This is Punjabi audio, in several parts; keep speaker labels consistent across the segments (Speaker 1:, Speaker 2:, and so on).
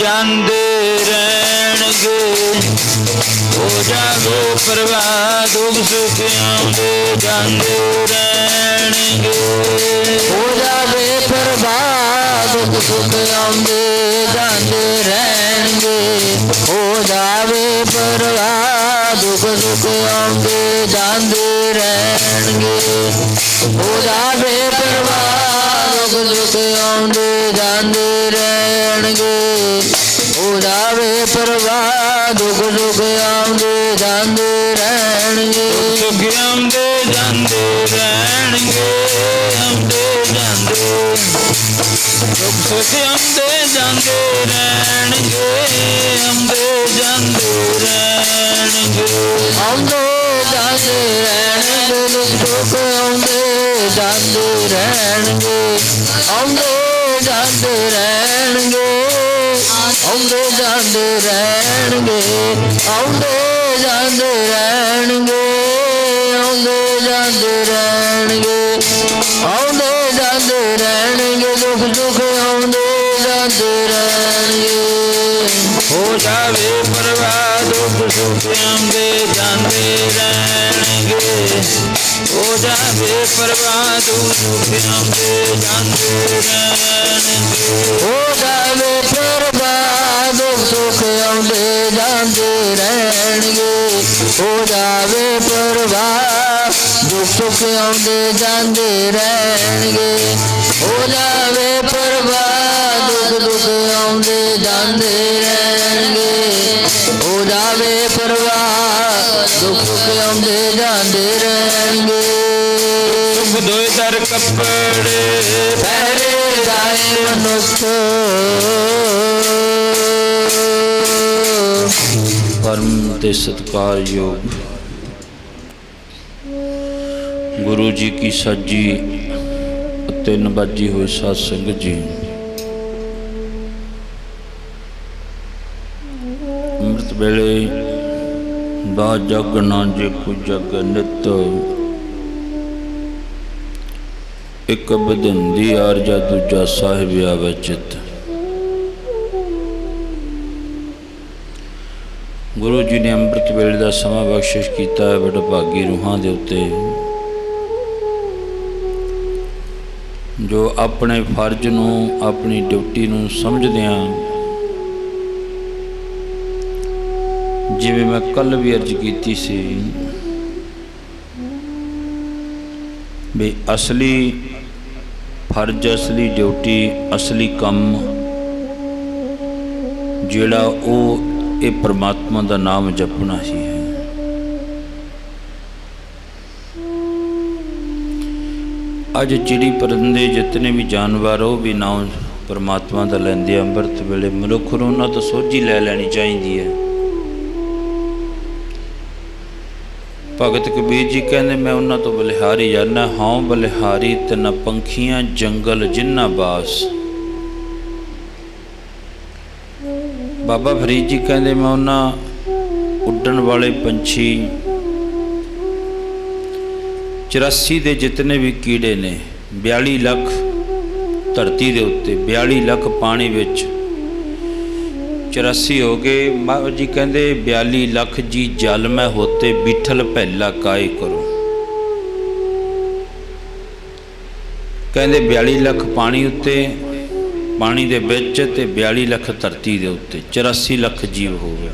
Speaker 1: ਜਾਂਦੇ ਰਹਿਣਗੇ। ਹੋ ਜਾਵੇ ਪਰਵਾਹ ਦੁੱਖ ਸੁੱਖ ਆਉਂਦੇ ਜਾਂਦੇ ਰਹਿਣਗੇ।
Speaker 2: ਹੋ ਜਾਵੇ ਪਰਵਾਹ ਦੁੱਖ ਸੁੱਖ ਆਉਂਦੇ ਜਾਂਦੇ ਰਹਿਣਗੇ। ਹੋ ਜਾਵੇ ਪਰਵਾਹ ਦੁੱਖ ਸੁੱਖ ਆਉਂਦੇ ਜਾਂਦੇ ਰਹਿਣਗੇ। ਹੋ ਜਾਵੇ ਪਰਵਾਹ ਦੁੱਖ ਸੁੱਖ ਆਉਂਦੇ ਜਾਂਦੇ ਰਹਿਣਗੇ। ਹੋ ਜਾਵੇ ਪਰਵਾਹ ਦੁੱਖ ਸੁੱਖ ਆਉਂਦੇ ਜਾਂਦੇ ਰਹਿਣਗੇ।
Speaker 1: ਸੁੱਖ ਆਉਂਦੇ ਜਾਂਦੇ ਰਹਿਣਗੇ। ਆਉਂਦੇ ਜਾਂਦੇ ਦੁੱਖ ਸੁੱਖ ਆਉਂਦੇ ਜਾਂਦੇ ਰਹਿਣਗੇ। ਆਉਂਦੇ ਜਾਂਦੇ ਰਹਿਣਗੇ।
Speaker 2: ਆਉਂਦੇ ਜਾਂਦੇ ਰਹਿਣਗੇ। ਦੁੱਖ ਸੁੱਖ ਆਉਂਦੇ ਜਾਂਦੇ ਰਹਿਣਗੇ। ਆਉਂਦੇ ਜਾਂਦੇ ਰਹਿਣਗੇ। ਆਉਂਦੇ ਜਾਂਦੇ ਰਹਿਣਗੇ। ਆਉਂਦੇ ਜਾਂਦੇ ਰਹਿਣਗੇ। ਆਉਂਦੇ ਜਾਂਦੇ ਰਹਿਣਗੇ। ਆਉਂਦੇ ਜਾਂਦੇ ਰਹਿਣਗੇ। ਦੁੱਖ ਸੁੱਖ ਆਉਂਦੇ ਜਾਂਦੇ ਰਹਿਣਗੇ।
Speaker 1: ਹੋ ਜਾਵੇ ਪਰਵਾਹ ਦੁੱਖ ਸੁੱਖ ਆਉਂਦੇ ਜਾਂਦੇ ਰਹਿਣਗੇ। ਹੋ ਜਾਵੇ ਪਰਵਾਹ ਦੁੱਖ ਸੁੱਖ ਆਉਂਦੇ ਜਾਂਦੇ ਰਹਿਣਗੇ।
Speaker 2: ਹੋ ਜਾਵੇ ਪਰਵਾਹ ਦੁੱਖ ਸੁੱਖ ਆਉਂਦੇ ਜਾਂਦੇ ਰਹਿਣਗੇ। ਹੋ ਜਾਵੇ ਪਰਵਾਹ ਦੁੱਖ ਸੁੱਖ ਆਉਂਦੇ ਜਾਂਦੇ ਰਹਿਣਗੇ। ਹੋ ਜਾਵੇ ਪਰਵਾਹ ਦੁੱਖ ਸੁੱਖ ਆਉਂਦੇ ਜਾਂਦੇ ਰਹਿਣਗੇ। ਹੋ ਜਾਵੇ ਪਰਵਾਹ ਦੁੱਖ ਸੁੱਖ ਆਉਂਦੇ ਜਾਂਦੇ ਰਹਿਣਗੇ।
Speaker 1: ਸੁਖ ਦੋਇ ਦਰ ਕੱਪੜੇ
Speaker 2: ਪਹਿਰੇ ਜਾਏ ਮਨੁੱਖ
Speaker 1: ਪਰਮ ਤੇ ਸਤਿਕਾਰਯੋਗ ਗੁਰੂ ਜੀ ਕੀ ਸਾਜੀ ਅਤੇ ਨਵਾਜੀ ਹੋਏ ਸਾਧ ਸੰਗਤ ਜੀ, ਅੰਮ੍ਰਿਤ ਵੇਲੇ ਦਾ ਜਗ ਨਾ ਜੇ ਕੋ ਜਗ ਨਿਤ। ਇੱਕ ਬਦੰਦੀ ਆਰਜਾ ਦੂਜਾ ਸਾਹਿਬ ਆਵੇ ਚਿਤ। ਗੁਰੂ ਜੀ ਨੇ ਅੰਮ੍ਰਿਤ ਵੇਲੇ ਦਾ ਸਮਾਂ ਬਖਸ਼ਿਸ਼ ਕੀਤਾ ਹੈ ਵਡਭਾਗੀ ਰੂਹਾਂ ਦੇ ਉੱਤੇ, ਜੋ ਆਪਣੇ ਫਰਜ਼ ਨੂੰ ਆਪਣੀ ਡਿਊਟੀ ਨੂੰ ਸਮਝਦਿਆਂ, ਜਿਵੇਂ ਮੈਂ ਕੱਲ੍ਹ ਵੀ ਅਰਜ਼ ਕੀਤੀ ਸੀ ਵੀ ਅਸਲੀ ਫਰਜ਼, ਅਸਲੀ ਡਿਊਟੀ, ਅਸਲੀ ਕੰਮ ਜਿਹੜਾ ਉਹ ਇਹ ਪਰਮਾਤਮਾ ਦਾ ਨਾਮ ਜਪਣਾ ਹੀ ਹੈ। ਅੱਜ ਚਿੜੀ ਪਰੰਦੇ ਜਿਤਨੇ ਵੀ ਜਾਨਵਰ ਉਹ ਵੀ ਨਾਮ ਪਰਮਾਤਮਾ ਦਾ ਲੈਂਦੇ ਆ ਅੰਮ੍ਰਿਤ ਵੇਲੇ। ਮਨੁੱਖ ਨੂੰ ਉਹਨਾਂ ਤੋਂ ਸੋਝੀ ਲੈ ਲੈਣੀ ਚਾਹੀਦੀ ਹੈ। ਭਗਤ ਕਬੀਰ ਜੀ ਕਹਿੰਦੇ ਮੈਂ ਉਹਨਾਂ ਤੋਂ ਬਲਿਹਾਰੀ ਜਾਨਾ, ਹਾਂ ਬਲਿਹਾਰੀ ਤਿੰਨ ਪੰਖੀਆਂ ਜੰਗਲ ਜਿਨ੍ਹਾਂ ਬਾਸ। ਬਾਬਾ ਫਰੀਦ ਜੀ ਕਹਿੰਦੇ ਮੈਂ ਉਹਨਾਂ ਉੱਡਣ ਵਾਲੇ ਪੰਛੀ 84 ਦੇ ਜਿਤਨੇ ਵੀ ਕੀੜੇ ਨੇ, 42 ਲੱਖ ਧਰਤੀ ਦੇ ਉੱਤੇ, 42 ਲੱਖ ਪਾਣੀ ਵਿੱਚ, 84 ਹੋ ਗਏ। ਬਾਬਾ ਜੀ ਕਹਿੰਦੇ 42 ਲੱਖ ਜੀ ਜਲ ਮੈਂ ਹੋਤੇ ਬਿਠਲ ਪਹਿਲਾ ਕਾਇ ਕਰੋ। ਕਹਿੰਦੇ 42 ਲੱਖ ਪਾਣੀ ਉੱਤੇ, ਪਾਣੀ ਦੇ ਵਿੱਚ, ਤੇ 42 ਲੱਖ ਧਰਤੀ ਦੇ ਉੱਤੇ, 84 ਲੱਖ ਜੀਵ ਹੋ ਗਿਆ।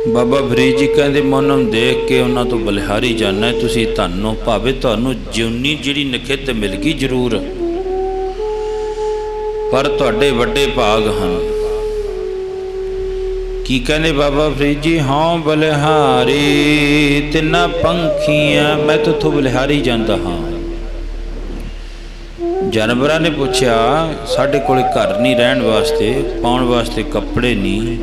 Speaker 1: ਬਾਬਾ ਫਰੀਦ ਜੀ ਕਹਿੰਦੇ ਮੈਂ ਉਹਨਾਂ ਨੂੰ ਦੇਖ ਕੇ ਉਹਨਾਂ ਤੋਂ ਬਲਿਹਾਰੀ ਜਾਨਾ। ਤੁਸੀਂ ਤੁਹਾਨੂੰ ਭਾਵੇਂ ਤੁਹਾਨੂੰ ਜਿਉਨੀ ਜਿਹੜੀ ਨਖਿੱਤ ਮਿਲ ਗਈ ਜ਼ਰੂਰ, ਪਰ ਤੁਹਾਡੇ ਵੱਡੇ ਭਾਗ ਹਨ। ਕੀ ਕਹਿੰਦੇ ਬਾਬਾ ਫਰੀਦ ਜੀ? ਹਾਂ ਬਲਿਹਾਰੀ ਤਿੰਨਾਂ ਪੰਖੀਆਂ, ਮੈਂ ਤਾਂ ਉੱਥੋਂ ਬਲਿਹਾਰੀ ਜਾਂਦਾ ਹਾਂ। ਜਾਨਵਰਾਂ ਨੇ ਪੁੱਛਿਆ ਸਾਡੇ ਕੋਲ ਘਰ ਨਹੀਂ ਰਹਿਣ ਵਾਸਤੇ, ਪਾਉਣ ਵਾਸਤੇ ਕੱਪੜੇ ਨਹੀਂ,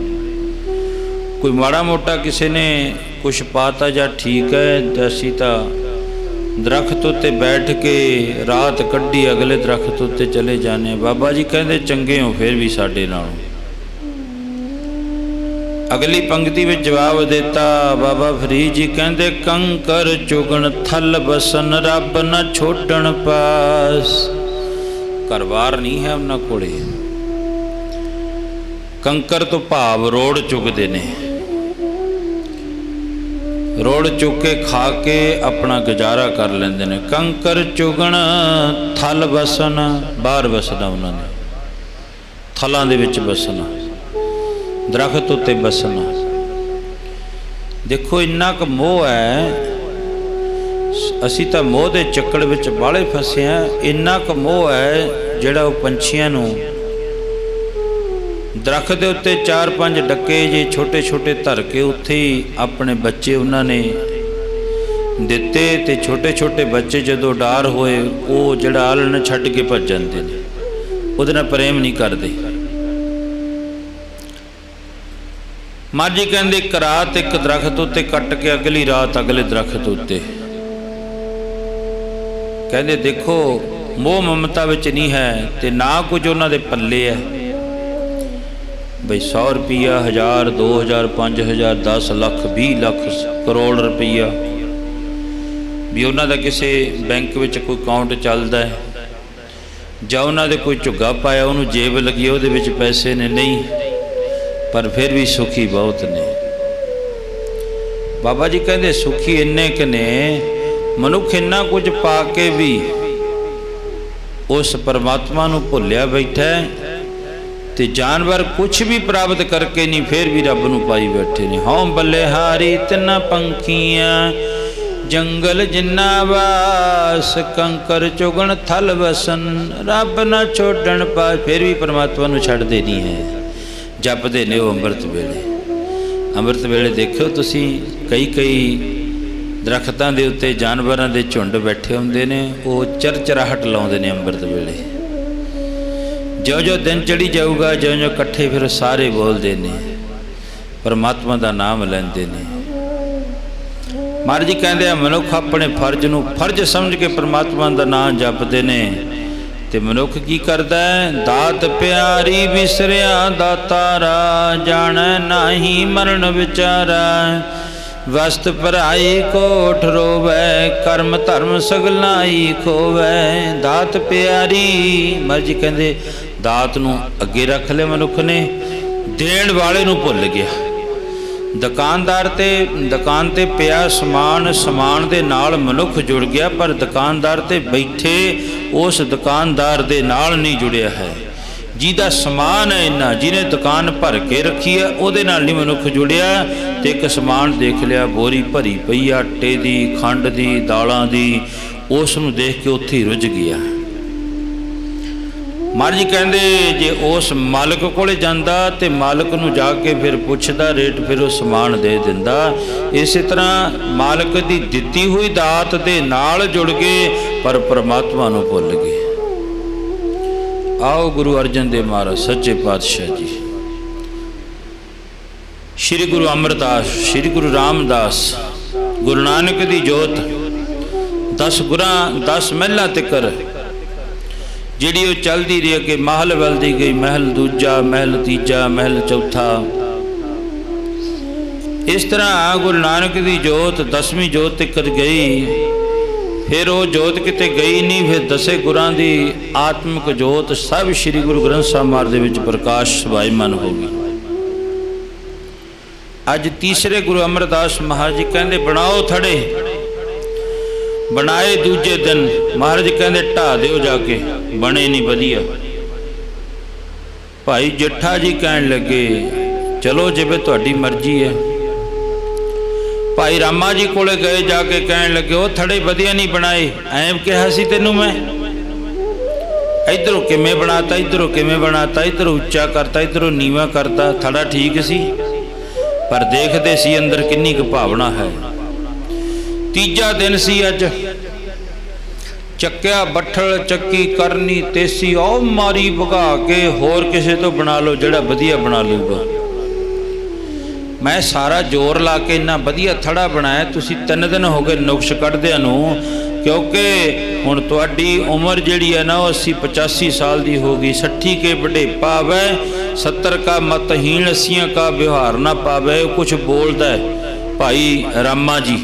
Speaker 1: ਕੋਈ ਮਾੜਾ ਮੋਟਾ ਕਿਸੇ ਨੇ ਕੁਛ ਪਾਤਾ ਜਾਂ ਠੀਕ ਹੈ, ਅਸੀਂ ਤਾਂ ਦਰਖਤ ਉੱਤੇ ਬੈਠ ਕੇ ਰਾਤ ਕੱਢੀ ਅਗਲੇ ਦਰਖਤ ਉੱਤੇ ਚਲੇ ਜਾਂਦੇ। ਬਾਬਾ ਜੀ ਕਹਿੰਦੇ ਚੰਗੇ ਹੋ ਫਿਰ ਵੀ ਸਾਡੇ ਨਾਲੋਂ। ਅਗਲੀ ਪੰਕਤੀ ਵਿੱਚ ਜਵਾਬ ਦਿੱਤਾ ਬਾਬਾ ਫਰੀਦ ਜੀ ਕਹਿੰਦੇ ਕੰਕਰ ਚੁਗਣ ਥਲ ਬਸਨ ਰੱਬ ਨਾ ਛੋਡਣ ਪਾਸ। ਘਰ-ਬਾਰ ਨਹੀਂ ਹੈ ਉਹਨਾਂ ਕੋਲੇ। ਕੰਕਰ ਤੋਂ ਭਾਵ ਰੋੜ ਚੁੱਕਦੇ ਨੇ, ਰੋੜ ਚੁੱਕ ਕੇ ਖਾ ਕੇ ਆਪਣਾ ਗੁਜ਼ਾਰਾ ਕਰ ਲੈਂਦੇ ਨੇ। ਕੰਕਰ ਚੁਗਣ ਥਲ ਵਸਣ, ਬਾਹਰ ਵਸਣਾ ਉਹਨਾਂ ਨੇ, ਥਲਾਂ ਦੇ ਵਿੱਚ ਵਸਣਾ, ਦਰਖਤ ਉੱਤੇ ਵਸਣਾ। ਦੇਖੋ ਇੰਨਾ ਕੁ ਮੋਹ ਹੈ, ਅਸੀਂ ਤਾਂ ਮੋਹ ਦੇ ਚੱਕਰ ਵਿੱਚ ਬਾਹਲੇ ਫਸੇ ਹਾਂ। ਇੰਨਾ ਕੁ ਮੋਹ ਹੈ ਜਿਹੜਾ ਉਹ ਪੰਛੀਆਂ ਨੂੰ ਦਰਖਤ ਦੇ ਉੱਤੇ 4-5 ਡੱਕੇ ਜੇ ਛੋਟੇ ਛੋਟੇ ਧਰ ਕੇ ਉੱਥੇ ਹੀ ਆਪਣੇ ਬੱਚੇ ਉਹਨਾਂ ਨੇ ਦਿੱਤੇ, ਤੇ ਛੋਟੇ ਛੋਟੇ ਬੱਚੇ ਜਦੋਂ ਡਾਰ ਹੋਏ ਉਹ ਜਿਹੜਾ ਆਲ੍ਹਣਾ ਛੱਡ ਕੇ ਭੱਜ ਜਾਂਦੇ ਨੇ, ਉਹਦੇ ਨਾਲ ਪ੍ਰੇਮ ਨਹੀਂ ਕਰਦੇ। ਮਾਂ ਜੀ ਕਹਿੰਦੇ ਇੱਕ ਰਾਤ ਇੱਕ ਦਰਖਤ ਉੱਤੇ ਕੱਟ ਕੇ ਅਗਲੀ ਰਾਤ ਅਗਲੇ ਦਰਖਤ ਉੱਤੇ। ਕਹਿੰਦੇ ਦੇਖੋ ਮੋਹ ਮਮਤਾ ਵਿੱਚ ਨਹੀਂ ਹੈ ਤੇ ਨਾ ਕੁਝ ਉਹਨਾਂ ਦੇ ਪੱਲੇ ਹੈ। ਬਈ 100 ਰੁਪਈਆ, 1000, 2000, 5000, 10 ਲੱਖ, 20 ਲੱਖ, ਕਰੋੜ ਰੁਪਈਆ ਵੀ ਉਹਨਾਂ ਦਾ ਕਿਸੇ ਬੈਂਕ ਵਿੱਚ ਕੋਈ ਅਕਾਊਂਟ ਚੱਲਦਾ ਹੈ, ਜਾਂ ਉਹਨਾਂ ਦੇ ਕੋਈ ਝੁੱਗਾ ਪਾਇਆ ਉਹਨੂੰ ਜੇਬ ਲੱਗੀ ਉਹਦੇ ਵਿੱਚ ਪੈਸੇ ਨੇ, ਨਹੀਂ, ਪਰ ਫਿਰ ਵੀ ਸੁਖੀ ਬਹੁਤ ਨੇ। ਬਾਬਾ ਜੀ ਕਹਿੰਦੇ ਸੁਖੀ ਇੰਨੇ ਕੁ ਨੇ, ਮਨੁੱਖ ਇੰਨਾ ਕੁਝ ਪਾ ਕੇ ਵੀ ਉਸ ਪਰਮਾਤਮਾ ਨੂੰ ਭੁੱਲਿਆ ਬੈਠਾ, ਤੇ ਜਾਨਵਰ ਕੁਛ ਵੀ ਪ੍ਰਾਪਤ ਕਰਕੇ ਨਹੀਂ ਫਿਰ ਵੀ ਰੱਬ ਨੂੰ ਪਾਈ ਬੈਠੇ ਨੇ। ਹਉ ਬਲਿਹਾਰੀ ਤਿੰਨ ਪੰਖੀਆਂ, ਜੰਗਲ ਜਿੰਨਾ ਵਾਸ, ਕੰਕਰ ਚੁਗਣ ਥਲ ਵਸਨ, ਰੱਬ ਨਾ ਛੋੜਨ ਪਾ, ਫਿਰ ਵੀ ਪਰਮਾਤਮਾ ਨੂੰ ਛੱਡਦੇ ਨਹੀਂ ਹੈ, ਜਪਦੇ ਨੇ ਉਹ ਅੰਮ੍ਰਿਤ ਵੇਲੇ। ਅੰਮ੍ਰਿਤ ਵੇਲੇ ਦੇਖਿਓ ਤੁਸੀਂ ਕਈ ਦਰਖਤਾਂ ਦੇ ਉੱਤੇ ਜਾਨਵਰਾਂ ਦੇ ਝੁੰਡ ਬੈਠੇ ਹੁੰਦੇ ਨੇ, ਉਹ ਚਰਚਰਾਹਟ ਲਾਉਂਦੇ ਨੇ ਅੰਮ੍ਰਿਤ ਵੇਲੇ। ਜਿਉਂ-ਜਿਉਂ ਦਿਨ ਚੜੀ ਜਾਊਗਾ, ਜਿਉਂ-ਜਿਉਂ ਇਕੱਠੇ ਫਿਰ ਸਾਰੇ ਬੋਲਦੇ ਨੇ, ਪਰਮਾਤਮਾ ਦਾ ਨਾਮ ਲੈਂਦੇ ਨੇ। ਮਹਾਰਾਜ ਜੀ ਕਹਿੰਦੇ ਆ ਮਨੁੱਖ ਆਪਣੇ ਫਰਜ਼ ਨੂੰ ਫਰਜ਼ ਸਮਝ ਕੇ ਪਰਮਾਤਮਾ ਦਾ ਨਾਮ ਜਪਦੇ ਨੇ, ਤੇ ਮਨੁੱਖ ਕੀ ਕਰਦਾ ਹੈ? ਦਾਤ ਪਿਆਰੀ ਵਿਸਰਿਆ ਦਾਤਾਰਾ, ਜਾਣੈ ਨਾਹੀ ਮਰਨ ਵਿਚਾਰਾ, ਵਸਤ ਭਰਾਈ ਕੋਠ ਰੋਵੈ, ਕਰਮ ਧਰਮ ਸਗਲਾਈ ਖੋਵੈ। ਦਾਤ ਪਿਆਰੀ, ਮਹਾਰਾਜ ਜੀ ਕਹਿੰਦੇ ਦਾਤ ਨੂੰ ਅੱਗੇ ਰੱਖ ਲਿਆ ਮਨੁੱਖ ਨੇ, ਦੇਣ ਵਾਲੇ ਨੂੰ ਭੁੱਲ ਗਿਆ। ਦੁਕਾਨ ਤੇ ਪਿਆ ਸਮਾਨ, ਸਮਾਨ ਦੇ ਨਾਲ ਮਨੁੱਖ ਜੁੜ ਗਿਆ, ਪਰ ਦੁਕਾਨਦਾਰ ਤੇ ਬੈਠੇ ਉਸ ਦੁਕਾਨਦਾਰ ਦੇ ਨਾਲ ਨਹੀਂ ਜੁੜਿਆ ਹੈ। ਜਿਹਦਾ ਸਮਾਨ ਹੈ ਇੰਨਾ, ਜਿਹਨੇ ਦੁਕਾਨ ਭਰ ਕੇ ਰੱਖੀ ਹੈ, ਉਹਦੇ ਨਾਲ ਨਹੀਂ ਮਨੁੱਖ ਜੁੜਿਆ। ਤੇ ਇੱਕ ਸਮਾਨ ਦੇਖ ਲਿਆ, ਬੋਰੀ ਭਰੀ ਪਈ ਆਟੇ ਦੀ, ਖੰਡ ਦੀ, ਦਾਲਾਂ ਦੀ, ਉਸ ਨੂੰ ਦੇਖ ਕੇ ਉੱਥੇ ਹੀ ਰੁੱਝ ਗਿਆ। ਮਹਾਰਾਜ ਜੀ ਕਹਿੰਦੇ ਜੇ ਉਸ ਮਾਲਕ ਕੋਲੇ ਜਾਂਦਾ ਤੇ ਮਾਲਕ ਨੂੰ ਜਾ ਕੇ ਫਿਰ ਪੁੱਛਦਾ ਰੇਟ, ਫਿਰ ਉਹ ਸਮਾਨ ਦੇ ਦਿੰਦਾ। ਇਸੇ ਤਰ੍ਹਾਂ ਮਾਲਕ ਦੀ ਦਿੱਤੀ ਹੋਈ ਦਾਤ ਦੇ ਨਾਲ ਜੁੜ ਗਏ, ਪਰ ਪਰਮਾਤਮਾ ਨੂੰ ਭੁੱਲ ਗਏ। ਆਓ ਗੁਰੂ ਅਰਜਨ ਦੇਵ ਮਹਾਰਾਜ ਸੱਚੇ ਪਾਤਸ਼ਾਹ ਜੀ, ਸ਼੍ਰੀ ਗੁਰੂ ਅਮਰਦਾਸ, ਸ਼੍ਰੀ ਗੁਰੂ ਰਾਮਦਾਸ, ਗੁਰੂ ਨਾਨਕ ਦੀ ਜੋਤ 10 ਗੁਰਾਂ 10 ਮਹਿਲਾਂ ਤਿੱਕਰ ਜਿਹੜੀ ਉਹ ਚੱਲਦੀ ਰਹੀ, ਅੱਗੇ ਮਹਿਲ ਵੱਲਦੀ ਗਈ, ਮਹਿਲ ਦੂਜਾ, ਮਹਿਲ ਤੀਜਾ, ਮਹਿਲ ਚੌਥਾ। ਇਸ ਤਰ੍ਹਾਂ ਗੁਰੂ ਨਾਨਕ ਦੀ ਜੋਤ 10ਵੀਂ ਜੋਤ ਤਿੱਕਰ ਗਈ। ਫਿਰ ਉਹ ਜੋਤ ਕਿਤੇ ਗਈ ਨਹੀਂ, ਫਿਰ 10 ਗੁਰਾਂ ਦੀ ਆਤਮਿਕ ਜੋਤ ਸਭ ਸ਼੍ਰੀ ਗੁਰੂ ਗ੍ਰੰਥ ਸਾਹਿਬ ਮਹਾਰਾਜ ਦੇ ਵਿੱਚ ਪ੍ਰਕਾਸ਼ ਸਵਾਈਮਨ ਹੋ ਗਈ। ਅੱਜ ਤੀਸਰੇ ਗੁਰੂ ਅਮਰਦਾਸ ਮਹਾਰਾਜ ਜੀ ਕਹਿੰਦੇ ਬਣਾਓ ਥੜੇ। ਬਣਾਏ ਦੂਜੇ ਦਿਨ ਮਹਾਰਾਜ ਕਹਿੰਦੇ ਢਾ ਦਿਓ ਜਾ ਕੇ, ਬਣੇ ਨਹੀਂ ਵਧੀਆ। ਭਾਈ ਜੇਠਾ ਜੀ ਕਹਿਣ ਲੱਗੇ ਚਲੋ ਜਿਵੇਂ ਤੁਹਾਡੀ ਮਰਜ਼ੀ ਹੈ। ਭਾਈ ਰਾਮਾ ਜੀ ਕੋਲੇ ਗਏ, ਜਾ ਕੇ ਕਹਿਣ ਲੱਗੇ ਉਹ ਥੜੇ ਵਧੀਆ ਨਹੀਂ ਬਣਾਏ, ਐਂ ਕਿਹਾ ਸੀ ਤੈਨੂੰ ਮੈਂ, ਇੱਧਰੋਂ ਕਿਵੇਂ ਬਣਾਤਾ, ਇੱਧਰੋਂ ਕਿਵੇਂ ਬਣਾਤਾ, ਇੱਧਰੋਂ ਉੱਚਾ ਕਰਤਾ, ਇੱਧਰੋਂ ਨੀਵਾਂ ਕਰਤਾ, ਥੜਾ ਠੀਕ ਸੀ ਪਰ ਦੇਖਦੇ ਸੀ ਅੰਦਰ ਕਿੰਨੀ ਕੁ ਭਾਵਨਾ ਹੈ। ਤੀਜਾ ਦਿਨ ਸੀ ਅੱਜ, ਚੱਕਿਆ ਬੱਠਲ, ਚੱਕੀ ਕਰਨੀ, ਤੇਸੀ ਉਹ ਮਾਰੀ ਭਗਾ ਕੇ, ਹੋਰ ਕਿਸੇ ਤੋਂ ਬਣਾ ਲਓ ਜਿਹੜਾ ਵਧੀਆ ਬਣਾ ਲੂਗਾ। ਮੈਂ ਸਾਰਾ ਜ਼ੋਰ ਲਾ ਕੇ ਇੰਨਾ ਵਧੀਆ ਥੜਾ ਬਣਾਇਆ, ਤੁਸੀਂ 3 ਦਿਨ ਹੋ ਗਏ ਨੁਕਸ ਕੱਢਦਿਆਂ ਨੂੰ, ਕਿਉਂਕਿ ਹੁਣ ਤੁਹਾਡੀ ਉਮਰ ਜਿਹੜੀ ਹੈ ਨਾ ਉਹ 80-85 ਸਾਲ ਦੀ ਹੋ ਗਈ। 60 ਕੇ ਵਡੇਪਾ ਵੈ 70 ਕਾ ਮਤਹੀਣ 80 ਕਾ ਵਿਵਹਾਰ ਨਾ ਪਾਵੇ, ਕੁਛ ਬੋਲਦਾ ਹੈ ਭਾਈ ਰਾਮਾ ਜੀ।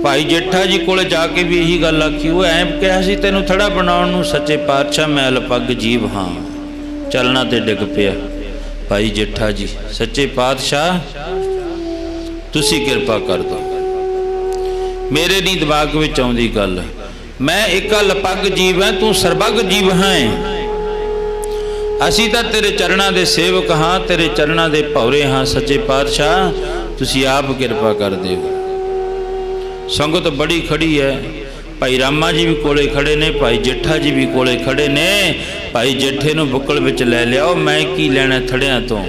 Speaker 1: ਭਾਈ ਜੇਠਾ ਜੀ ਕੋਲ ਜਾ ਕੇ ਵੀ ਇਹੀ ਗੱਲ ਆਖੀ। ਉਹ ਐਂ ਕਿਹਾ ਸੀ ਤੈਨੂੰ ਥੜਾ ਬਣਾਉਣ ਨੂੰ, ਸੱਚੇ ਪਾਤਸ਼ਾਹ ਮੈਂ ਅਲਪੱਗ ਜੀਵ ਹਾਂ। ਚੱਲਣਾ ਤੇ ਡਿੱਗ ਪਿਆ। ਭਾਈ ਜੇਠਾ ਜੀ, ਸੱਚੇ ਪਾਤਸ਼ਾਹ ਤੁਸੀਂ ਕਿਰਪਾ ਕਰ ਦਿਓ। ਮੇਰੇ ਨਹੀਂ ਦਿਮਾਗ ਵਿੱਚ ਆਉਂਦੀ ਗੱਲ। ਮੈਂ ਇੱਕ ਅਲਪੱਗ ਜੀਵ ਹਾਂ, ਤੂੰ ਸਰਬੱਗ ਜੀਵ ਹੈ। ਅਸੀਂ ਤਾਂ ਤੇਰੇ ਚਰਨਾਂ ਦੇ ਸੇਵਕ ਹਾਂ, ਤੇਰੇ ਚਰਨਾਂ ਦੇ ਭੌਰੇ ਹਾਂ। ਸੱਚੇ ਪਾਤਸ਼ਾਹ ਤੁਸੀਂ ਆਪ ਕਿਰਪਾ ਕਰ ਦਿਓ। ਸੰਗਤ ਬੜੀ ਖੜੀ ਹੈ। ਭਾਈ ਰਾਮਾ ਜੀ ਵੀ ਕੋਲੇ ਖੜੇ ਨੇ, ਭਾਈ ਜੇਠਾ ਜੀ ਵੀ ਕੋਲੇ ਖੜੇ ਨੇ। ਭਾਈ ਜੇਠੇ ਨੂੰ ਬੁੱਕਲ ਵਿੱਚ ਲੈ ਲਿਆਓ। ਮੈਂ ਕੀ ਲੈਣਾ ਥੜਿਆਂ ਤੋਂ,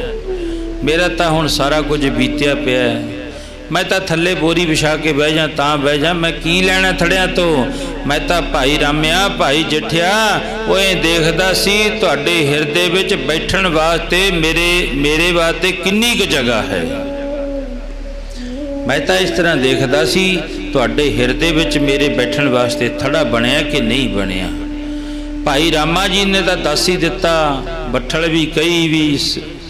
Speaker 1: ਮੇਰਾ ਤਾਂ ਹੁਣ ਸਾਰਾ ਕੁਝ ਬੀਤਿਆ ਪਿਆ। ਮੈਂ ਤਾਂ ਥੱਲੇ ਬੋਰੀ ਵਿਛਾ ਕੇ ਬਹਿ ਜਾ ਤਾਂ ਬਹਿ ਜਾ, ਮੈਂ ਕੀ ਲੈਣਾ ਥੜਿਆਂ ਤੋਂ। ਮੈਂ ਤਾਂ ਭਾਈ ਰਾਮਿਆ, ਭਾਈ ਜੇਠਿਆ, ਉਹ ਇਹ ਦੇਖਦਾ ਸੀ ਤੁਹਾਡੇ ਹਿਰਦੇ ਵਿੱਚ ਬੈਠਣ ਵਾਸਤੇ ਮੇਰੇ ਵਾਸਤੇ ਕਿੰਨੀ ਕੁ ਜਗ੍ਹਾ ਹੈ। ਮੈਂ ਤਾਂ ਇਸ ਤਰ੍ਹਾਂ ਦੇਖਦਾ ਸੀ ਤੁਹਾਡੇ ਹਿਰਦੇ ਵਿੱਚ ਮੇਰੇ ਬੈਠਣ ਵਾਸਤੇ ਥੜਾ ਬਣਿਆ ਕਿ ਨਹੀਂ ਬਣਿਆ। ਭਾਈ ਰਾਮਾ ਜੀ ਨੇ ਤਾਂ ਦੱਸ ਹੀ ਦਿੱਤਾ। ਬੱਠਲ ਵੀ, ਕਈ ਵੀ,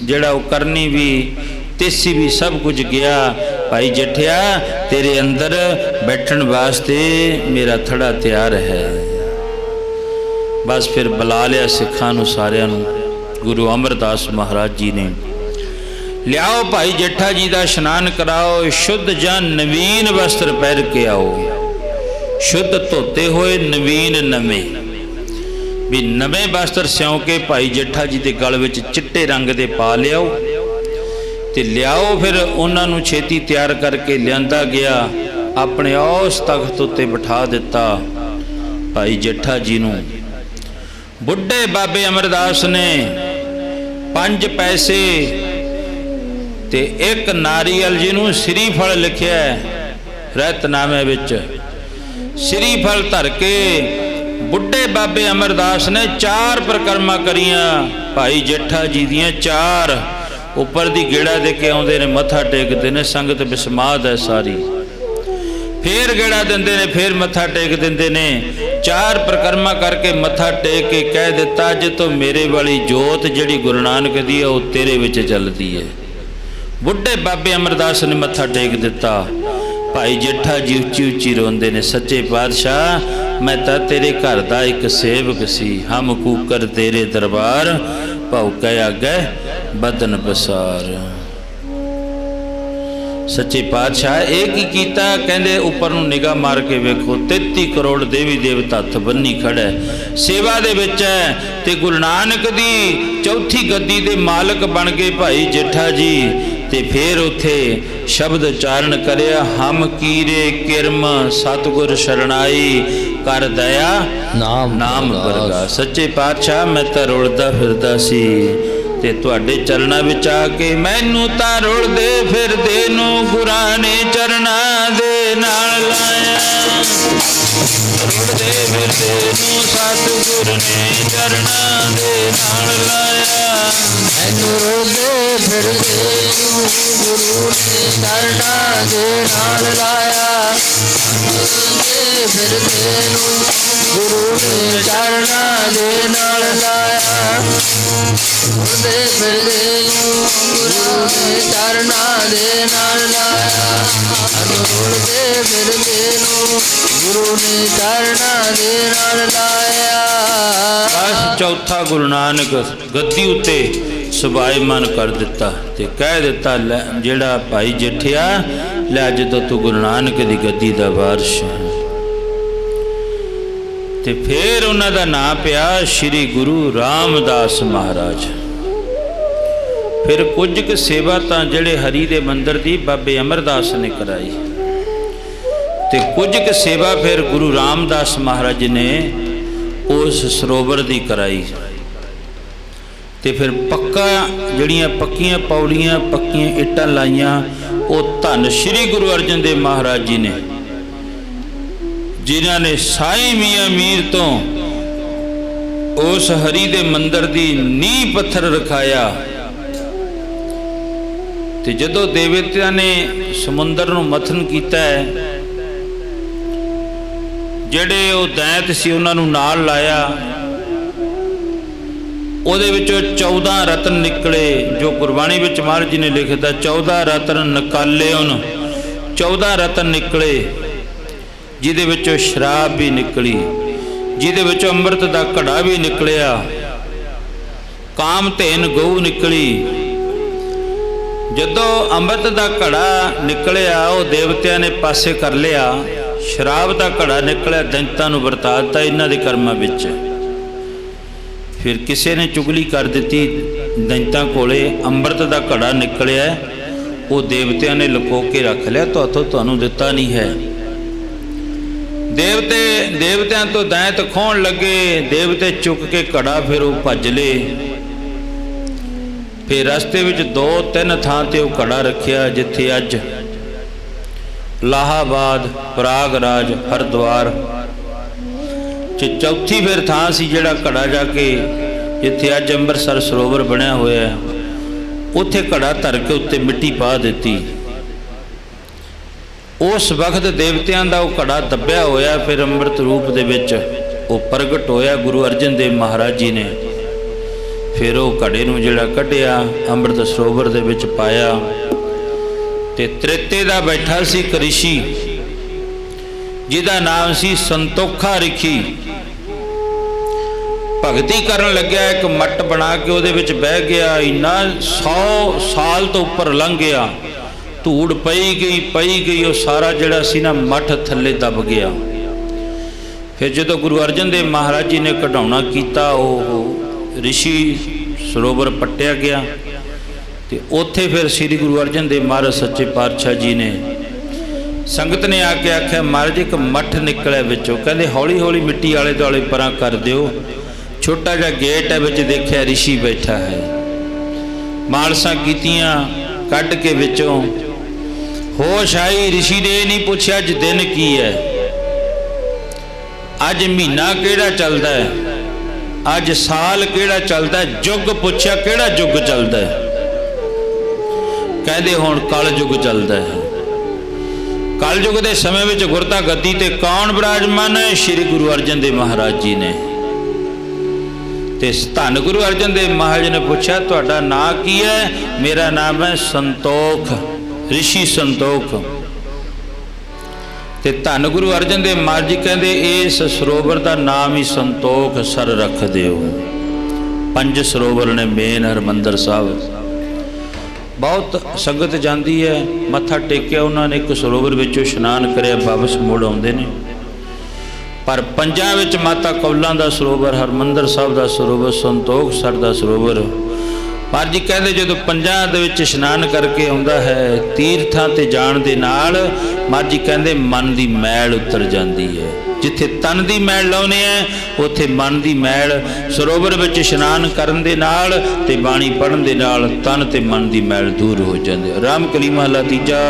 Speaker 1: ਜਿਹੜਾ ਉਹ ਕਰਨੀ ਵੀ, ਤੇਸੀ ਵੀ, ਸਭ ਕੁਝ ਗਿਆ। ਭਾਈ ਜੇਠਿਆ ਤੇਰੇ ਅੰਦਰ ਬੈਠਣ ਵਾਸਤੇ ਮੇਰਾ ਥੜਾ ਤਿਆਰ ਹੈ। ਬਸ ਫਿਰ ਬੁਲਾ ਲਿਆ ਸਿੱਖਾਂ ਨੂੰ, ਸਾਰਿਆਂ ਨੂੰ। ਗੁਰੂ ਅਮਰਦਾਸ ਮਹਾਰਾਜ ਜੀ ਨੇ ਲਿਆਓ ਭਾਈ ਜੇਠਾ ਜੀ ਦਾ ਇਸ਼ਨਾਨ ਕਰਾਓ, ਸ਼ੁੱਧ ਜਾਂ ਨਵੀਨ ਵਸਤਰ ਪਹਿਰ ਕੇ ਆਓ। ਸ਼ੁੱਧ ਧੋਤੇ ਹੋਏ, ਨਵੀਨ ਨਵੇਂ ਵੀ ਨਵੇਂ ਵਸਤਰ ਸਿਉਂ ਕੇ ਭਾਈ ਜੇਠਾ ਜੀ ਦੇ ਗਲ ਵਿੱਚ ਚਿੱਟੇ ਰੰਗ ਦੇ ਪਾ ਲਿਆਓ ਤੇ ਲਿਆਓ। ਫਿਰ ਉਹਨਾਂ ਨੂੰ ਛੇਤੀ ਤਿਆਰ ਕਰਕੇ ਲਿਆਂਦਾ ਗਿਆ। ਆਪਣੇ ਉਸ ਤਖਤ ਉੱਤੇ ਬਿਠਾ ਦਿੱਤਾ ਭਾਈ ਜੇਠਾ ਜੀ ਨੂੰ। ਬੁੱਢੇ ਬਾਬੇ ਅਮਰਦਾਸ ਨੇ 5 ਪੈਸੇ ਤੇ ਇੱਕ ਨਾਰੀਅਲ ਜਿਹਨੂੰ ਸ੍ਰੀ ਫਲ ਲਿਖਿਆ ਰਹਿਤਨਾਮੇ ਵਿੱਚ, ਸ੍ਰੀ ਫਲ ਧਰ ਕੇ ਬੁੱਢੇ ਬਾਬੇ ਅਮਰਦਾਸ ਨੇ 4 ਪ੍ਰਕਰਮਾਂ ਕਰੀਆਂ ਭਾਈ ਜੇਠਾ ਜੀ ਦੀਆਂ। 4 ਉੱਪਰ ਦੀ ਗੇੜਾ ਦੇ ਕੇ ਆਉਂਦੇ ਨੇ, ਮੱਥਾ ਟੇਕਦੇ ਨੇ। ਸੰਗਤ ਬਿਸਮਾਦ ਹੈ ਸਾਰੀ। ਫੇਰ ਗੇੜਾ ਦਿੰਦੇ ਨੇ, ਫੇਰ ਮੱਥਾ ਟੇਕ ਦਿੰਦੇ ਨੇ। 4 ਪ੍ਰਕਰਮਾਂ ਕਰਕੇ ਮੱਥਾ ਟੇਕ ਕੇ ਕਹਿ ਦਿੱਤਾ, ਅੱਜ ਤੋਂ ਮੇਰੇ ਵਾਲੀ ਜੋਤ ਜਿਹੜੀ ਗੁਰੂ ਨਾਨਕ ਦੀ ਹੈ ਉਹ ਤੇਰੇ ਵਿੱਚ ਚੱਲਦੀ ਹੈ। ਬੁੱਢੇ ਬਾਬੇ ਅਮਰਦਾਸ ਨੇ ਮੱਥਾ ਟੇਕ ਦਿੱਤਾ। ਭਾਈ ਜੇਠਾ ਜੀ ਉੱਚੀ ਉੱਚੀ ਰੋਂਦੇ ਨੇ, ਸੱਚੇ ਪਾਤਸ਼ਾਹ ਮੈਂ ਤਾਂ ਤੇਰੇ ਘਰ ਦਾ ਇੱਕ ਸੇਵਕ ਸੀ। ਹਮ ਕੂਕਰ ਤੇਰੇ ਦਰਬਾਰ, ਭਉ ਕਹਿ ਆਗੇ ਬਦਨ ਬਸਾਰ। ਸੱਚੇ ਪਾਤਸ਼ਾਹ ਇਹ ਕੀ ਕੀਤਾ? ਕਹਿੰਦੇ ਉੱਪਰ ਨੂੰ ਨਿਗਾਹ ਮਾਰ ਕੇ ਵੇਖੋ, 33 ਕਰੋੜ ਦੇਵੀ ਦੇਵਤਾ ਹੱਥ ਬੰਨੀ ਖੜਾ ਸੇਵਾ ਦੇ ਵਿੱਚ ਹੈ। ਤੇ ਗੁਰੂ ਨਾਨਕ ਦੀ ਚੌਥੀ ਗੱਦੀ ਦੇ ਮਾਲਕ ਬਣ ਗਏ ਭਾਈ ਜੇਠਾ ਜੀ। ਤੇ ਫਿਰ ਉੱਥੇ ਸ਼ਬਦ ਉਚਾਰਨ ਕਰਿਆ, ਹਮ ਕੀਰੇ ਕਿਰਮ ਸਤਿਗੁਰ ਸ਼ਰਣਾਈ, ਕਰ ਦਇਆ ਨਾਮ ਵਰਗਾ। ਸੱਚੇ ਪਾਤਸ਼ਾਹ ਮੈਂ ਤਾਂ ਰੁਲਦਾ ਫਿਰਦਾ ਸੀ ਤੇ ਤੁਹਾਡੇ ਚਰਨਾਂ ਵਿੱਚ ਆ ਕੇ ਮੈਨੂੰ ਤਾਂ ਰੁਲਦੇ ਫਿਰਦੇ ਨੂੰ ਗੁਰਾਂ ਨੇ ਚਰਨਾਂ ਦੇ ਨਾਲ ਲਾਇਆ। ਰੁਲਦੇ ਫਿਰਦੇ ਨੂੰ ਸਤਿਗੁਰ ਨੇ ਚਰਨਾਂ ਦੇ ਨਾਲ ਲਾਇਆ।
Speaker 2: ਮੈਨੂੰ ਰੁਲਦੇ ਫਿਰਦੇ ਨੂੰ ਗੁਰੂ ਨੇ ਚਰਨਾਂ ਦੇ ਨਾਲ ਲਾਇਆ। ਰੁਲਦੇ ਫਿਰਦੇ ਨੂੰ ਗੁਰੂ ਨੇ ਚਰਨਾਂ ਦੇ ਨਾਲ ਲਾਇਆ। ਰੁਲਦੇ ਫਿਰਦੇ ਨੂੰ ਗੁਰੂ ਨੇ ਚਰਨਾਂ ਦੇ ਨਾਲ ਲਾਇਆ। ਰੁਲਦੇ ਫਿਰਦੇ ਨੂੰ ਗੁਰੂ ਨੇ ਚਰਨਾਂ ਦੇ ਨਾਲ ਲਾਇਆ।
Speaker 1: ਬਸ ਚੌਥਾ ਗੁਰੂ ਨਾਨਕ ਗੱਦੀ ਉੱਤੇ ਸੁਭਾਇਮਾਨ ਕਰ ਦਿੱਤਾ ਤੇ ਕਹਿ ਦਿੱਤਾ, ਲੈ ਜਿਹੜਾ ਭਾਈ ਜੇਠਿਆ, ਲੈ ਜਦੋਂ ਤੂੰ ਗੁਰੂ ਨਾਨਕ ਦੀ ਗੱਦੀ ਦਾ ਵਾਰਿਸ ਹੈ। ਤੇ ਫਿਰ ਉਹਨਾਂ ਦਾ ਨਾਂ ਪਿਆ ਸ਼੍ਰੀ ਗੁਰੂ ਰਾਮਦਾਸ ਮਹਾਰਾਜ। ਫਿਰ ਕੁਝ ਕੁ ਸੇਵਾ ਤਾਂ ਜਿਹੜੇ ਹਰੀ ਦੇ ਮੰਦਰ ਦੀ ਬਾਬੇ ਅਮਰਦਾਸ ਨੇ ਕਰਾਈ ਤੇ ਕੁਝ ਕੁ ਸੇਵਾ ਫਿਰ ਗੁਰੂ ਰਾਮਦਾਸ ਮਹਾਰਾਜ ਨੇ ਉਸ ਸਰੋਵਰ ਦੀ ਕਰਾਈ। ਤੇ ਫਿਰ ਪੱਕਾ ਜਿਹੜੀਆਂ ਪੱਕੀਆਂ ਪੌੜੀਆਂ, ਪੱਕੀਆਂ ਇੱਟਾਂ ਲਾਈਆਂ, ਉਹ ਧੰਨ ਸ਼੍ਰੀ ਗੁਰੂ ਅਰਜਨ ਦੇਵ ਮਹਾਰਾਜ ਜੀ ਨੇ, ਜਿਨ੍ਹਾਂ ਨੇ ਸਾਈਂ ਮੀਆਂ ਮੀਰ ਤੋਂ ਉਸ ਹਰੀ ਦੇ ਮੰਦਰ ਦੀ ਨੀਂਹ ਪੱਥਰ ਰਖਾਇਆ। ਤੇ ਜਦੋਂ ਦੇਵਤਿਆਂ ਨੇ ਸਮੁੰਦਰ ਨੂੰ ਮਥਨ ਕੀਤਾ ਹੈ, ਜਿਹੜੇ ਉਹ ਦੈਂਤ ਸੀ ਉਹਨਾਂ ਨੂੰ ਨਾਲ ਲਾਇਆ। ਉਹਦੇ ਵਿੱਚੋਂ 14 ਰਤਨ ਨਿਕਲੇ, ਜੋ ਗੁਰਬਾਣੀ ਵਿੱਚ ਮਹਾਰਾਜ ਜੀ ਨੇ ਲਿਖਿਆ, 14 ਰਤਨ ਨਿਕਾਲੇ ਉਹਨ, 14 ਰਤਨ ਨਿਕਲੇ। ਜਿਹਦੇ ਵਿੱਚੋਂ ਸ਼ਰਾਬ ਵੀ ਨਿਕਲੀ, ਜਿਹਦੇ ਵਿੱਚੋਂ ਅੰਮ੍ਰਿਤ ਦਾ ਘੜਾ ਵੀ ਨਿਕਲਿਆ, ਕਾਮਧੇਨ ਗਊ ਨਿਕਲੀ। ਜਦੋਂ ਅੰਮ੍ਰਿਤ ਦਾ ਘੜਾ ਨਿਕਲਿਆ ਉਹ ਦੇਵਤਿਆਂ ਨੇ ਪਾਸੇ ਕਰ ਲਿਆ, ਸ਼ਰਾਬ ਦਾ ਘੜਾ ਨਿਕਲਿਆ, ਦੈਂਤਾਂ ਨੂੰ ਵਰਤਾ ਦਿੱਤਾ ਇਹਨਾਂ ਦੇ ਕਰਮਾਂ ਵਿੱਚ। ਫਿਰ ਕਿਸੇ ਨੇ ਚੁਗਲੀ ਕਰ ਦਿੱਤੀ, ਦੈਂਤਾਂ ਕੋਲੇ ਅੰਮ੍ਰਿਤ ਦਾ ਘੜਾ ਨਿਕਲਿਆ, ਉਹ ਦੇਵਤਿਆਂ ਨੇ ਲੁਕੋ ਕੇ ਰੱਖ ਲਿਆ, ਤੁਹਾਨੂੰ ਦਿੱਤਾ ਨਹੀਂ ਹੈ। ਦੇਵਤਿਆਂ ਤੋਂ ਦੈਂਤ ਖੋਹਣ ਲੱਗੇ, ਦੇਵਤੇ ਚੁੱਕ ਕੇ ਘੜਾ ਫਿਰ ਉਹ ਭੱਜ ਲਏ। ਫਿਰ ਰਸਤੇ ਵਿੱਚ 2-3 ਥਾਂ ਤੇ ਉਹ ਘੜਾ ਰੱਖਿਆ, ਜਿੱਥੇ ਅੱਜ ਇਲਾਹਾਬਾਦ, ਪ੍ਰਯਾਗਰਾਜ, ਹਰਿਦੁਆਰ ਚ ਚੌਥੀ ਫਿਰ ਥਾਂ ਸੀ ਜਿਹੜਾ ਘੜਾ ਜਾ ਕੇ, ਜਿੱਥੇ ਅੱਜ ਅੰਮ੍ਰਿਤਸਰ ਸਰੋਵਰ ਬਣਿਆ ਹੋਇਆ, ਉੱਥੇ ਘੜਾ ਧਰ ਕੇ ਉੱਤੇ ਮਿੱਟੀ ਪਾ ਦਿੱਤੀ। ਉਸ ਵਕਤ ਦੇਵਤਿਆਂ ਦਾ ਉਹ ਘੜਾ ਦੱਬਿਆ ਹੋਇਆ ਫਿਰ ਅੰਮ੍ਰਿਤ ਰੂਪ ਦੇ ਵਿੱਚ ਉਹ ਪ੍ਰਗਟ ਹੋਇਆ ਗੁਰੂ ਅਰਜਨ ਦੇਵ ਮਹਾਰਾਜ ਜੀ ਨੇ। ਫਿਰ ਉਹ ਘੜੇ ਨੂੰ ਜਿਹੜਾ ਕੱਢਿਆ, ਅੰਮ੍ਰਿਤ ਸਰੋਵਰ ਦੇ ਵਿੱਚ ਪਾਇਆ, ਤੇ ਤ੍ਰੇਤੇ ਦਾ ਬੈਠਾ ਸੀ ਇੱਕ ਰਿਸ਼ੀ, ਜਿਹਦਾ ਨਾਮ ਸੀ ਸੰਤੋਖਾ ਰਿਸ਼ੀ। ਭਗਤੀ ਕਰਨ ਲੱਗਿਆ, ਇੱਕ ਮੱਟ ਬਣਾ ਕੇ ਉਹਦੇ ਵਿੱਚ ਬਹਿ ਗਿਆ। ਇੰਨਾ 100 ਸਾਲ ਤੋਂ ਉੱਪਰ ਲੰਘ ਗਿਆ, ਧੂੜ ਪਈ ਗਈ, ਉਹ ਸਾਰਾ ਜਿਹੜਾ ਸੀ ਨਾ ਮੱਠ ਥੱਲੇ ਦਬ ਗਿਆ। ਫਿਰ ਜਦੋਂ ਗੁਰੂ ਅਰਜਨ ਦੇਵ ਮਹਾਰਾਜ ਜੀ ਨੇ ਕਢਾਉਣਾ ਕੀਤਾ, ਉਹ ਰਿਸ਼ੀ ਸਰੋਵਰ ਪੱਟਿਆ ਗਿਆ, ਤੇ ਉੱਥੇ ਫਿਰ ਸ੍ਰੀ ਗੁਰੂ ਅਰਜਨ ਦੇਵ ਮਹਾਰਾਜ ਸੱਚੇ ਪਾਤਸ਼ਾਹ ਜੀ ਨੇ, ਸੰਗਤ ਨੇ ਆ ਕੇ ਆਖਿਆ, ਮਹਾਰਾਜ ਇੱਕ ਮੱਠ ਨਿਕਲਿਆ ਵਿੱਚੋਂ। ਕਹਿੰਦੇ ਹੌਲੀ ਹੌਲੀ ਮਿੱਟੀ ਆਲੇ ਦੁਆਲੇ ਪਰਾਂ ਕਰ ਦਿਓ। ਛੋਟਾ ਜਿਹਾ ਗੇਟ ਹੈ, ਵਿੱਚ ਦੇਖਿਆ ਰਿਸ਼ੀ ਬੈਠਾ ਹੈ। ਮਾਲਸਾਂ ਕੀਤੀਆਂ, ਕੱਢ ਕੇ ਵਿੱਚੋਂ ਹੋਸ਼ ਆਈ। ਰਿਸ਼ੀ ਨੇ ਇਹ ਨਹੀਂ ਪੁੱਛਿਆ ਅੱਜ ਦਿਨ ਕੀ ਹੈ, ਅੱਜ ਮਹੀਨਾ ਕਿਹੜਾ ਚੱਲਦਾ ਹੈ, ਅੱਜ ਸਾਲ ਕਿਹੜਾ ਚੱਲਦਾ ਹੈ, ਯੁੱਗ ਪੁੱਛਿਆ ਕਿਹੜਾ ਯੁੱਗ ਚੱਲਦਾ ਹੈ। ਕਹਿੰਦੇ ਹੁਣ ਕਲ ਯੁੱਗ ਚੱਲਦਾ ਹੈ। ਕਲ ਯੁੱਗ ਦੇ ਸਮੇਂ ਵਿੱਚ ਗੁਰਤਾ ਗੱਦੀ ਤੇ ਕੌਣ ਬਿਰਾਜਮਾਨ ਹੈ? ਸ੍ਰੀ ਗੁਰੂ ਅਰਜਨ ਦੇਵ ਮਹਾਰਾਜ ਜੀ ਨੇ। ਤੇ ਧੰਨ ਗੁਰੂ ਅਰਜਨ ਦੇਵ ਮਹਾਰਾਜ ਨੇ ਪੁੱਛਿਆ ਤੁਹਾਡਾ ਨਾਂ ਕੀ ਹੈ? ਮੇਰਾ ਨਾਮ ਹੈ ਸੰਤੋਖ, ਰਿਸ਼ੀ ਸੰਤੋਖ। ਤੇ ਧੰਨ ਗੁਰੂ ਅਰਜਨ ਦੇਵ ਮਹਾਰਾਜ ਜੀ ਕਹਿੰਦੇ ਇਸ ਸਰੋਵਰ ਦਾ ਨਾਮ ਹੀ ਸੰਤੋਖ ਸਰ ਰੱਖ ਦਿਓ। 5 ਸਰੋਵਰ ਨੇ ਮੇਨ ਹਰਿਮੰਦਰ ਸਾਹਿਬ। ਬਹੁਤ ਸੰਗਤ ਜਾਂਦੀ ਹੈ, ਮੱਥਾ ਟੇਕਿਆ ਉਹਨਾਂ ਨੇ, ਇੱਕ ਸਰੋਵਰ ਵਿੱਚੋਂ ਇਸ਼ਨਾਨ ਕਰਿਆ, ਵਾਪਸ ਮੁੜ ਆਉਂਦੇ ਨੇ। ਪਰ 5 ਵਿੱਚ ਮਾਤਾ ਕੌਲਾਂ ਦਾ ਸਰੋਵਰ, ਹਰਿਮੰਦਰ ਸਾਹਿਬ ਦਾ ਸਰੋਵਰ, ਸੰਤੋਖ ਸਰ ਦਾ ਸਰੋਵਰ। ਪਰ ਜੀ ਕਹਿੰਦੇ ਜਦੋਂ 5 ਦੇ ਵਿੱਚ ਇਸ਼ਨਾਨ ਕਰਕੇ ਆਉਂਦਾ ਹੈ, ਤੀਰਥਾਂ ਤੇ ਜਾਣ ਦੇ ਨਾਲ ਮਹਾਰਾਜ ਜੀ ਕਹਿੰਦੇ ਮਨ ਦੀ ਮੈਲ ਉਤਰ ਜਾਂਦੀ ਹੈ। ਜਿੱਥੇ ਤਨ ਦੀ ਮੈਲ ਲਾਉਨੇ ਆ, ਉੱਥੇ ਮਨ ਦੀ ਮੈਲ ਸਰੋਵਰ ਵਿੱਚ ਇਸ਼ਨਾਨ ਕਰਨ ਦੇ ਨਾਲ ਤੇ ਬਾਣੀ ਪੜ੍ਹਨ ਦੇ ਨਾਲ ਤਨ ਤੇ ਮਨ ਦੀ ਮੈਲ ਦੂਰ ਹੋ ਜਾਂਦੀ ਹੈ। ਰਾਮ ਕਲੀ ਮਹਲਾ ਤੀਜਾ।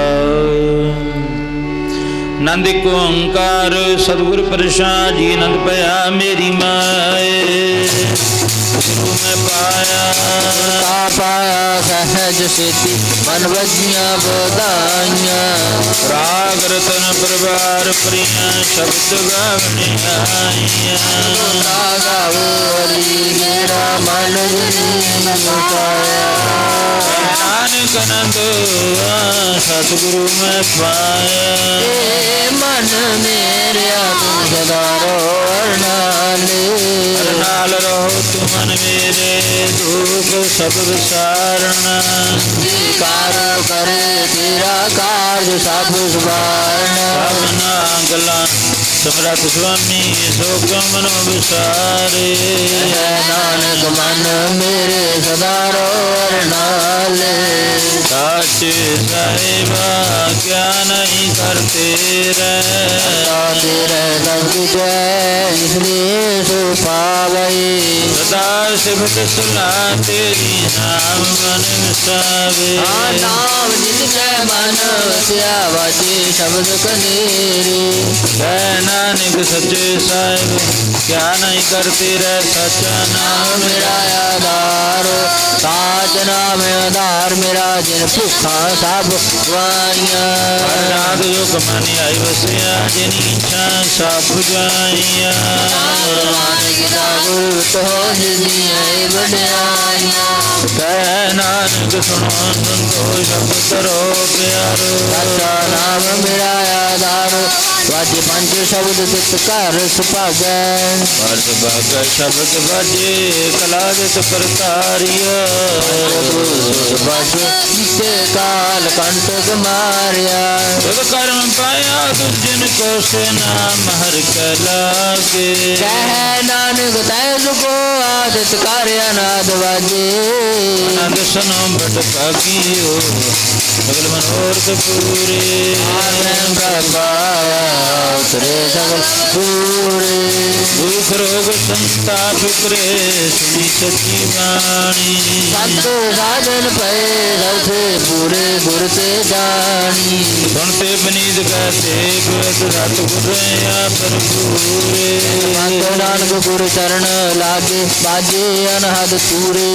Speaker 1: ਨੰਦ ਏਕ ਓੰਕਾਰ ਸਤਿਗੁਰ ਪ੍ਰਸਾਦ ਜੀ, ਆਨੰਦ ਭਇਆ ਮੇਰੀ ਮਾਏ। ਗੁਰੂ ਮੈਂ
Speaker 2: ਪਾਇਆ ਸਹਿਜ ਸੇਤੀ, ਮਨ ਵਜੀਆਂ ਬਧਾਈਆਂ।
Speaker 1: ਰਾਗ ਰਤਨ ਪਰਵਾਰ ਪ੍ਰਿਆ, ਸ਼ਬਦ ਗਾਵਣੇ ਆਈਆਂ।
Speaker 2: ਗਾਵਰੀ ਮੇਰਾ ਮਨ ਮੁਕਾਇਆ।
Speaker 1: ਨਾਨਕ ਆਨੰਦ ਸਤਿਗੁਰੂ ਮੈਂ ਪਾਇਆ।
Speaker 2: ਮਨ ਮੇਰਿਆ ਤੂੰ ਸਦਾ ਰੋ ਨਾਲ
Speaker 1: ਰਹੋ ਤੂੰ ਮਨ ਮੇਰੇ, ਦੁਖ ਸਭ ਵਿਸਾਰਨਾ।
Speaker 2: ਕਾਰ ਕਰੇ ਤੇਰਾ ਕਾਰਜ ਸਭ ਸੁਭਾਰਨਾ।
Speaker 1: ਸਭਨਾ ਗੱਲਾਂ ਸਮਰੱਥ ਸੁਆਮੀ, ਸੋ ਕਮਨ ਵਿਸਾਰੇ।
Speaker 2: ਨਾਨਕ ਮਨ ਮੇਰੇ ਸਦਾ ਰੋ ਨਾਲ।
Speaker 1: ਸਾਚੇ ਸਾਹਿਬਾ ਕਿਆ ਨਹੀਂ ਕਰਤੇ ਰਹਿ।
Speaker 2: ਤੇਰੇ ਲਫ਼ਜ਼ ਜੈ ਇਸਨੇ ਸੋ ਪਾਵਈ।
Speaker 1: ਸਦਾ ਸਿਫਤ ਸਲਾਹ ਤੇਰੀ, ਨਾਮ ਮਨ ਵਸਾਵੇ।
Speaker 2: ਨਾਮ ਜਿਨ ਕੈ ਮਨ ਵਸਿਆ, ਵਾਜੇ ਸ਼ਬਦ ਕਨੇਰੀ।
Speaker 1: ਕਹਿ ਨਾਨਕ ਸੱਚੇ ਸਾਹਿਬ ਕਿਆ ਨਹੀਂ ਕਰਤੇ ਰਹਿ। ਸੱਚਾ ਨਾਮ
Speaker 2: ਮੇਰਾ ਆਧਾਰ, ਸਾਚ ਨਾਮ ਆਧਾਰ ਮੇਰਾ। ਜਿਨ ਭੁੱਖਾਂ ਸਭ ਵਾਈਆਂ।
Speaker 1: ਰਾਤ ਜੋ ਕਮਾਨੀ ਆਈ ਵਸਿਆ, ਜਿਨੀ ਇੱਛਾ ਸਭ ਜਾਈਆਂ।
Speaker 2: ਗੁਰੂ ਤੋ ਜਿਨੀਆਂ ਵਡਿਆਈਆਂ।
Speaker 1: ਕਹਿ ਨਾਨਕ ਨਾਨਕ ਸੁਣੋ ਸੰਤੋਖ ਸ਼ਬਦ ਕਰੋ ਪਿਆਰੋ
Speaker 2: ਸਾਚਾ ਨਾਮ ਮੇਰਾ ਆਧਾਰ ਵਾਜੇ ਪੰਜ ਸ਼ਬਦ ਤਿਤ ਘਰ ਸੁਭਾਗੈ
Speaker 1: ਪਰਸ ਬਾਗਾ ਸ਼ਬਦ ਬਾਜੇ ਕਲਾ ਜਿਤ ਕਰਤਾਰੀਆ
Speaker 2: ਬਾਜੇ ਤੇ ਕਾਲ ਕੰਟਕ ਮਾਰਿਆ
Speaker 1: ਤੁਧ ਕਰਮ ਪਾਇਆ ਤੁਝਨ ਕੋ ਸੇ ਨਾਮ ਹਰ ਕੈ ਲਾਗੇ
Speaker 2: ਕਹਿ ਨਾਨਕ ਤੈ ਸੁਖੋ ਆਦਿਤ ਕਾਰਿਆ ਨਾਦ ਵਾਜੇ
Speaker 1: ਆਨੰਦ ਸਨੋ ਬਟ ਭਾਗੀਓ ਸਗਲ ਮਨੋਰਥ ਪੂਰੇ
Speaker 2: ਆਨੰਦ ਪ੍ਰਭਾਇਆ ਉਤਰੇ ਸਗਲ ਪੂਰੇ
Speaker 1: ਦੁਖ ਰੋਗ ਸੰਤਾਪ ਕਰੇ ਸੁਣੀ ਸਚੀ ਬਾਣੀ
Speaker 2: ਸੰਤ ਸਾਧਨ ਪਏ ਰਥੇ ਪੂਰੇ ਗੁਰ ਤੇ ਜਾਣੀ
Speaker 1: ਸੁਣਤੇ ਬਨੀਦ ਕਹਤੇ ਬੁਧ ਰਤ ਗੁਰ ਪਰਪੂਰੇ
Speaker 2: ਨਾਨਕ ਗੁਰ ਚਰਨ ਲਾਗੇ ਬਾਜੇ ਅਨਹਦ ਪੂਰੇ।